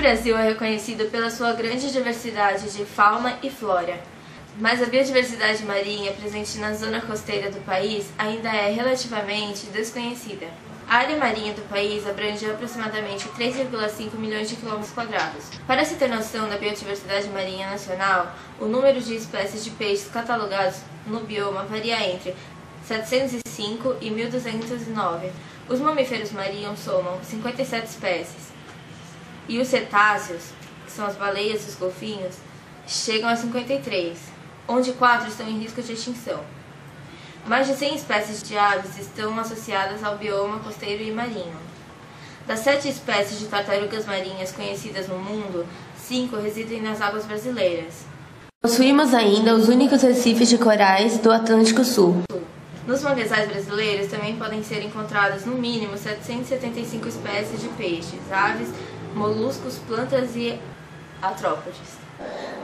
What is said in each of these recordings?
Brasil é reconhecido pela sua grande diversidade de fauna e flora, mas a biodiversidade marinha presente na zona costeira do país ainda é relativamente desconhecida. A área marinha do país abrange aproximadamente 3,5 milhões de quilômetros quadrados. Para se ter noção da biodiversidade marinha nacional, o número de espécies de peixes catalogados no bioma varia entre 705 e 1.209. Os mamíferos marinhos somam 57 espécies, e os cetáceos, que são as baleias e os golfinhos, chegam a 53, onde 4 estão em risco de extinção. Mais de 100 espécies de aves estão associadas ao bioma costeiro e marinho. Das 7 espécies de tartarugas marinhas conhecidas no mundo, 5 residem nas águas brasileiras. Possuímos ainda os únicos recifes de corais do Atlântico Sul. Nos manguezais brasileiros também podem ser encontradas no mínimo 775 espécies de peixes, aves, moluscos, plantas e artrópodes.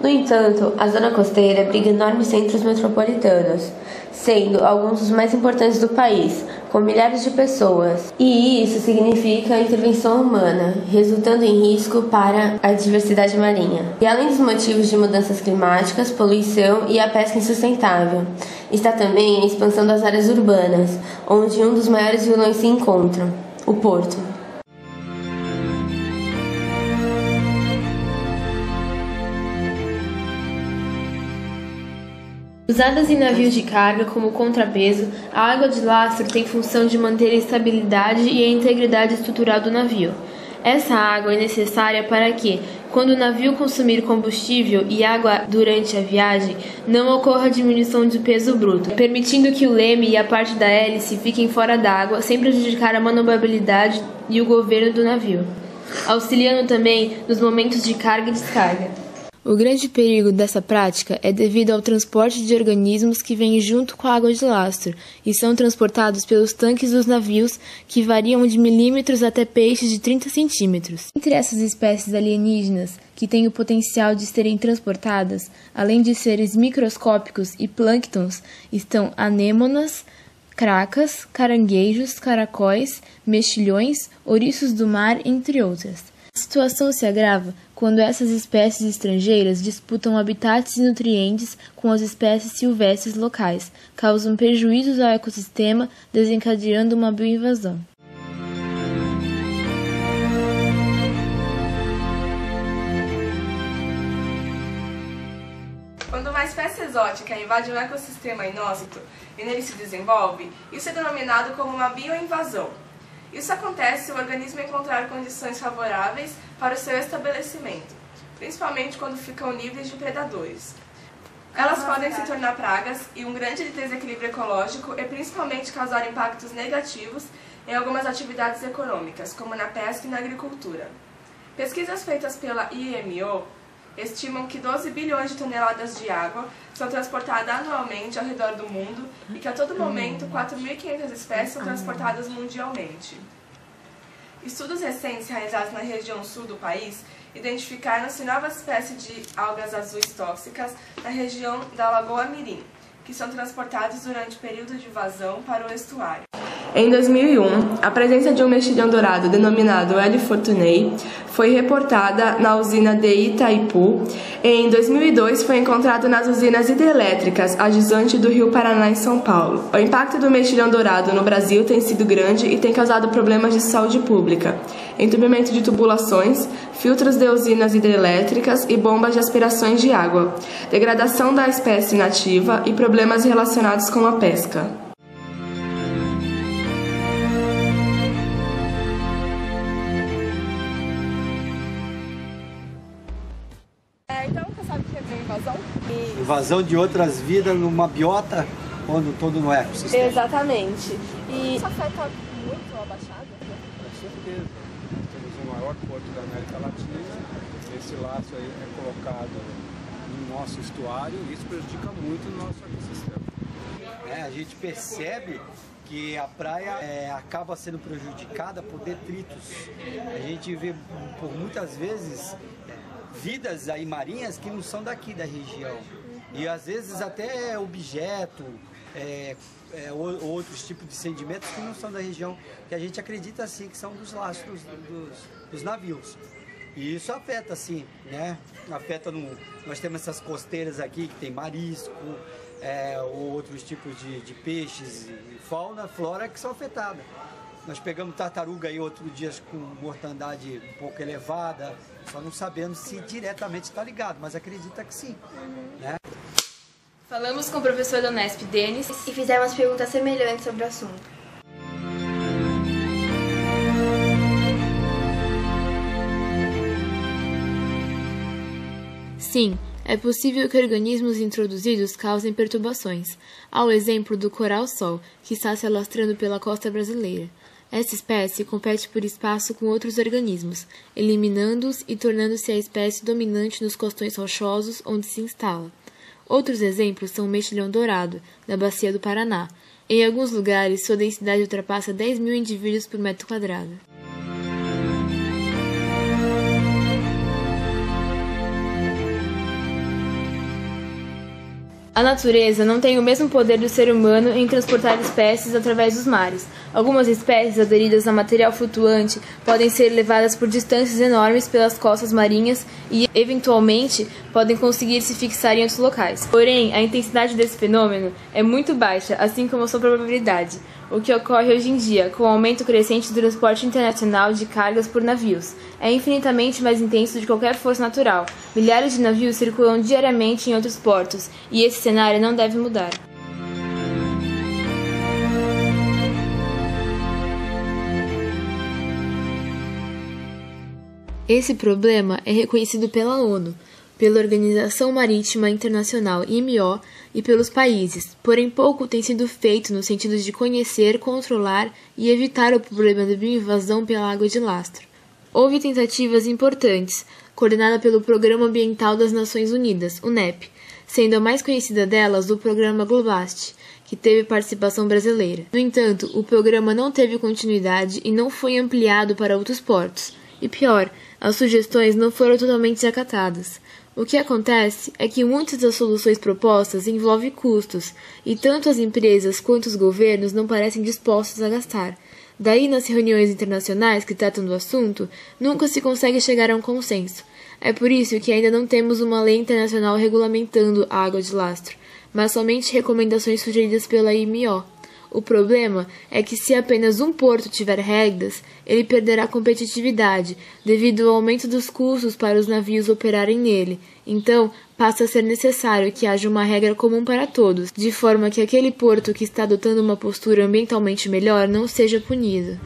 No entanto, a zona costeira abriga enormes centros metropolitanos, sendo alguns dos mais importantes do país, com milhares de pessoas. E isso significa a intervenção humana, resultando em risco para a diversidade marinha. E além dos motivos de mudanças climáticas, poluição e a pesca insustentável, está também a expansão das áreas urbanas, onde um dos maiores vilões se encontram, o porto. Usadas em navios de carga como contrapeso, a água de lastro tem função de manter a estabilidade e a integridade estrutural do navio. Essa água é necessária para que, quando o navio consumir combustível e água durante a viagem, não ocorra diminuição de peso bruto, permitindo que o leme e a parte da hélice fiquem fora d'água sem prejudicar a manobrabilidade e o governo do navio, auxiliando também nos momentos de carga e descarga. O grande perigo dessa prática é devido ao transporte de organismos que vêm junto com a água de lastro e são transportados pelos tanques dos navios, que variam de milímetros até peixes de 30 centímetros. Entre essas espécies alienígenas que têm o potencial de serem transportadas, além de seres microscópicos e plânctons, estão anêmonas, cracas, caranguejos, caracóis, mexilhões, ouriços do mar, entre outras. A situação se agrava quando essas espécies estrangeiras disputam habitats e nutrientes com as espécies silvestres locais, causam prejuízos ao ecossistema, desencadeando uma bioinvasão. Quando uma espécie exótica invade um ecossistema inóspito e nele se desenvolve, isso é denominado como uma bioinvasão. Isso acontece se o organismo encontrar condições favoráveis para o seu estabelecimento, principalmente quando ficam livres de predadores. Elas podem se tornar pragas e um grande desequilíbrio ecológico e principalmente causar impactos negativos em algumas atividades econômicas, como na pesca e na agricultura. Pesquisas feitas pela IMO estimam que 12 bilhões de toneladas de água são transportadas anualmente ao redor do mundo e que a todo momento 4.500 espécies são transportadas mundialmente. Estudos recentes realizados na região sul do país identificaram-se novas espécies de algas azuis tóxicas na região da Lagoa Mirim, que são transportadas durante o período de vazão para o estuário. Em 2001, a presença de um mexilhão dourado denominado L. fortunei foi reportada na usina de Itaipu e em 2002 foi encontrado nas usinas hidrelétricas adjacentes do Rio Paraná em São Paulo. O impacto do mexilhão dourado no Brasil tem sido grande e tem causado problemas de saúde pública, entupimento de tubulações, filtros de usinas hidrelétricas e bombas de aspirações de água, degradação da espécie nativa e problemas relacionados com a pesca. Então, você sabe o que é invasão? Invasão de outras vidas numa biota ou todo no ecossistema. Exatamente. E isso afeta muito a Baixada? Com certeza. Temos o maior porto da América Latina. Esse laço aí é colocado no nosso estuário e isso prejudica muito o nosso ecossistema. A gente percebe que a praia acaba sendo prejudicada por detritos. A gente vê por muitas vezes vidas aí marinhas que não são daqui da região. E às vezes até objeto, outros tipos de sedimentos que não são da região, que a gente acredita assim que são dos lastros dos navios. E isso afeta, sim, né? Afeta nós temos essas costeiras aqui que tem marisco, outros tipos de peixes, fauna, flora que são afetadas. Nós pegamos tartaruga aí outro dia com mortandade um pouco elevada, só não sabemos se diretamente está ligado, mas acredita que sim, né? Falamos com o professor da Unesp, Denis, e fizemos perguntas semelhantes sobre o assunto. Sim, é possível que organismos introduzidos causem perturbações. Há o exemplo do coral-sol, que está se alastrando pela costa brasileira. Essa espécie compete por espaço com outros organismos, eliminando-os e tornando-se a espécie dominante nos costões rochosos onde se instala. Outros exemplos são o mexilhão-dourado, da bacia do Paraná. Em alguns lugares, sua densidade ultrapassa 10.000 indivíduos por metro quadrado. A natureza não tem o mesmo poder do ser humano em transportar espécies através dos mares. Algumas espécies aderidas a material flutuante podem ser levadas por distâncias enormes pelas costas marinhas e, eventualmente, podem conseguir se fixar em outros locais. Porém, a intensidade desse fenômeno é muito baixa, assim como a sua probabilidade, o que ocorre hoje em dia com o aumento crescente do transporte internacional de cargas por navios. É infinitamente mais intenso de qualquer força natural. Milhares de navios circulam diariamente em outros portos, e esse cenário não deve mudar. Esse problema é reconhecido pela ONU, pela Organização Marítima Internacional IMO e pelos países, porém pouco tem sido feito no sentido de conhecer, controlar e evitar o problema da bioinvasão pela água de lastro. Houve tentativas importantes, coordenada pelo Programa Ambiental das Nações Unidas, UNEP, sendo a mais conhecida delas o Programa Globast, que teve participação brasileira. No entanto, o programa não teve continuidade e não foi ampliado para outros portos. E pior, as sugestões não foram totalmente acatadas. O que acontece é que muitas das soluções propostas envolvem custos, e tanto as empresas quanto os governos não parecem dispostos a gastar. Daí, nas reuniões internacionais que tratam do assunto, nunca se consegue chegar a um consenso. É por isso que ainda não temos uma lei internacional regulamentando a água de lastro, mas somente recomendações sugeridas pela IMO. O problema é que se apenas um porto tiver regras, ele perderá competitividade devido ao aumento dos custos para os navios operarem nele. Então, passa a ser necessário que haja uma regra comum para todos, de forma que aquele porto que está adotando uma postura ambientalmente melhor não seja punido.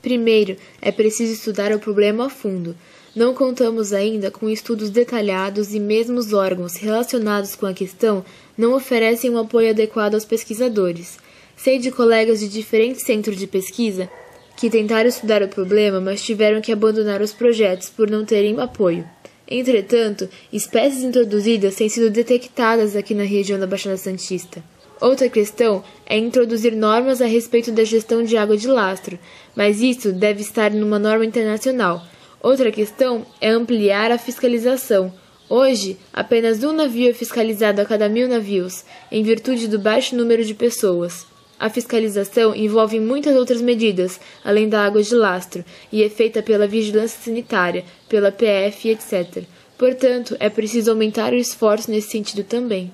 Primeiro, é preciso estudar o problema a fundo. Não contamos ainda com estudos detalhados e mesmo os órgãos relacionados com a questão não oferecem um apoio adequado aos pesquisadores. Sei de colegas de diferentes centros de pesquisa que tentaram estudar o problema, mas tiveram que abandonar os projetos por não terem apoio. Entretanto, espécies introduzidas têm sido detectadas aqui na região da Baixada Santista. Outra questão é introduzir normas a respeito da gestão de água de lastro, mas isso deve estar numa norma internacional. Outra questão é ampliar a fiscalização. Hoje, apenas um navio é fiscalizado a cada 1.000 navios, em virtude do baixo número de pessoas. A fiscalização envolve muitas outras medidas, além da água de lastro, e é feita pela vigilância sanitária, pela PF, etc. Portanto, é preciso aumentar o esforço nesse sentido também.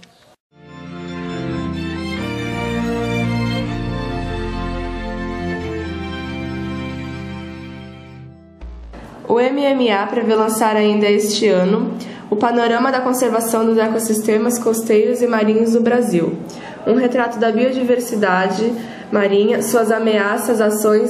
O MMA prevê lançar ainda este ano o Panorama da Conservação dos Ecossistemas Costeiros e Marinhos do Brasil, um retrato da biodiversidade marinha, suas ameaças, ações